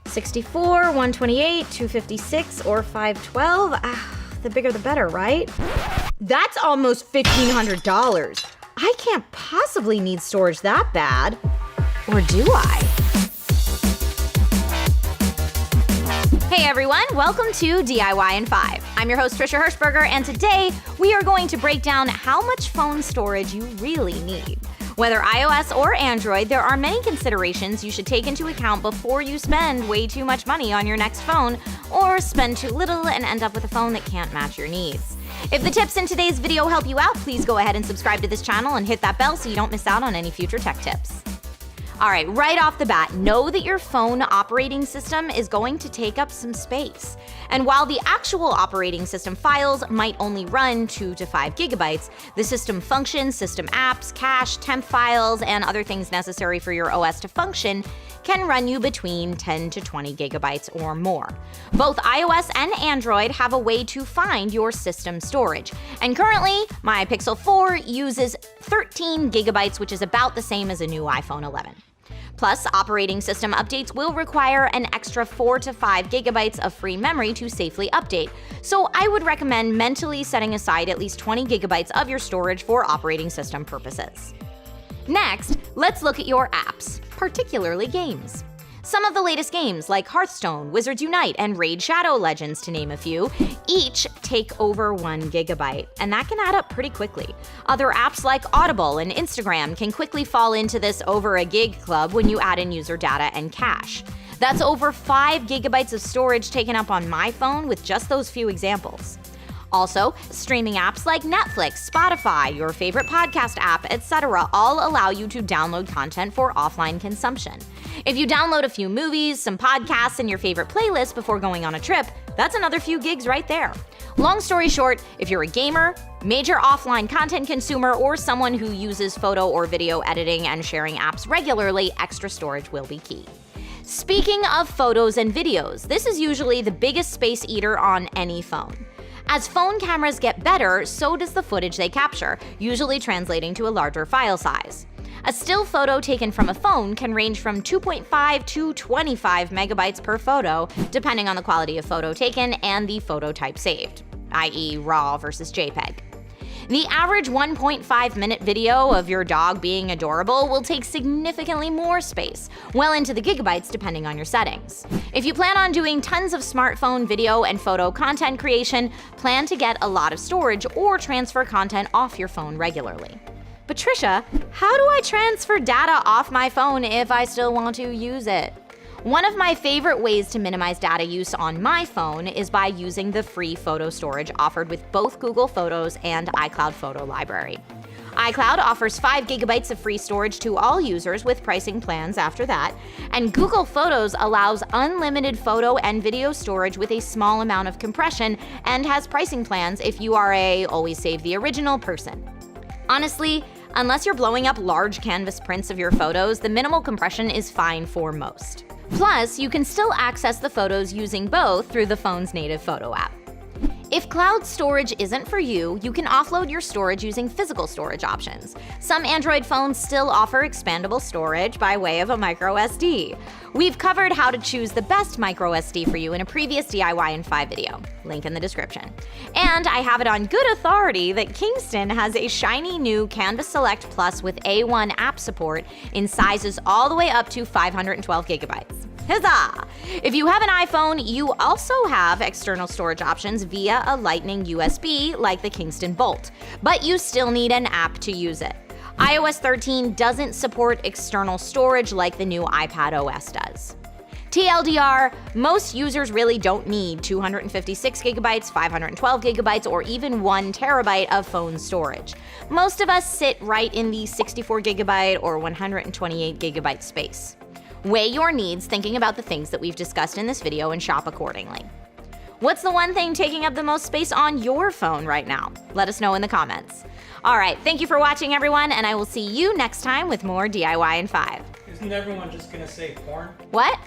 64, 128, 256, or 512? The bigger the better, right? That's almost $1,500. I can't possibly need storage that bad. Or do I? Hey everyone, welcome to DIY in 5. I'm your host Trisha Hirschberger, and today we are going to break down how much phone storage you really need. Whether iOS or Android, there are many considerations you should take into account before you spend way too much money on your next phone, or spend too little and end up with a phone that can't match your needs. If the tips in today's video help you out, please go ahead and subscribe to this channel and hit that bell so you don't miss out on any future tech tips. All right, right off the bat, know that your phone operating system is going to take up some space. And while the actual operating system files might only run 2 to 5 gigabytes, the system functions, system apps, cache, temp files, and other things necessary for your OS to function can run you between 10 to 20 gigabytes or more. Both iOS and Android have a way to find your system storage. And currently, my Pixel 4 uses 13 gigabytes, which is about the same as a new iPhone 11. Plus, operating system updates will require an extra 4 to 5 gigabytes of free memory to safely update, so I would recommend mentally setting aside at least 20 gigabytes of your storage for operating system purposes. Next, let's look at your apps, particularly games. Some of the latest games like Hearthstone, Wizards Unite, and Raid Shadow Legends, to name a few, each take over 1 gigabyte, and that can add up pretty quickly. Other apps like Audible and Instagram can quickly fall into this over a gig club when you add in user data and cache. That's over 5 gigabytes of storage taken up on my phone with just those few examples. Also, streaming apps like Netflix, Spotify, your favorite podcast app, etc. all allow you to download content for offline consumption. If you download a few movies, some podcasts, and your favorite playlist before going on a trip, that's another few gigs right there. Long story short, if you're a gamer, major offline content consumer, or someone who uses photo or video editing and sharing apps regularly, extra storage will be key. Speaking of photos and videos, this is usually the biggest space eater on any phone. As phone cameras get better, so does the footage they capture, usually translating to a larger file size. A still photo taken from a phone can range from 2.5 to 25 megabytes per photo, depending on the quality of photo taken and the photo type saved, i.e. RAW versus JPEG. The average 1.5-minute video of your dog being adorable will take significantly more space, well into the gigabytes depending on your settings. If you plan on doing tons of smartphone video and photo content creation, plan to get a lot of storage or transfer content off your phone regularly. But Trisha, how do I transfer data off my phone if I still want to use it? One of my favorite ways to minimize data use on my phone is by using the free photo storage offered with both Google Photos and iCloud Photo Library. iCloud offers 5 gigabytes of free storage to all users with pricing plans after that, and Google Photos allows unlimited photo and video storage with a small amount of compression and has pricing plans if you are a always save the original person. Honestly, unless you're blowing up large canvas prints of your photos, the minimal compression is fine for most. Plus, you can still access the photos using both through the phone's native photo app. If cloud storage isn't for you, you can offload your storage using physical storage options. Some Android phones still offer expandable storage by way of a microSD. We've covered how to choose the best microSD for you in a previous DIY in 5 video, link in the description. And I have it on good authority that Kingston has a shiny new Canvas Select Plus with A1 app support in sizes all the way up to 512 gigabytes. Huzzah! If you have an iPhone, you also have external storage options via a Lightning USB like the Kingston Bolt, but you still need an app to use it. iOS 13 doesn't support external storage like the new iPad OS does. TLDR, most users really don't need 256 gigabytes, 512 gigabytes, or even 1 terabyte of phone storage. Most of us sit right in the 64 gigabyte or 128 gigabyte space. Weigh your needs thinking about the things that we've discussed in this video and shop accordingly. What's the one thing taking up the most space on your phone right now? Let us know in the comments. All right, thank you for watching everyone, and I will see you next time with more DIY in 5. Isn't everyone just gonna say porn? What?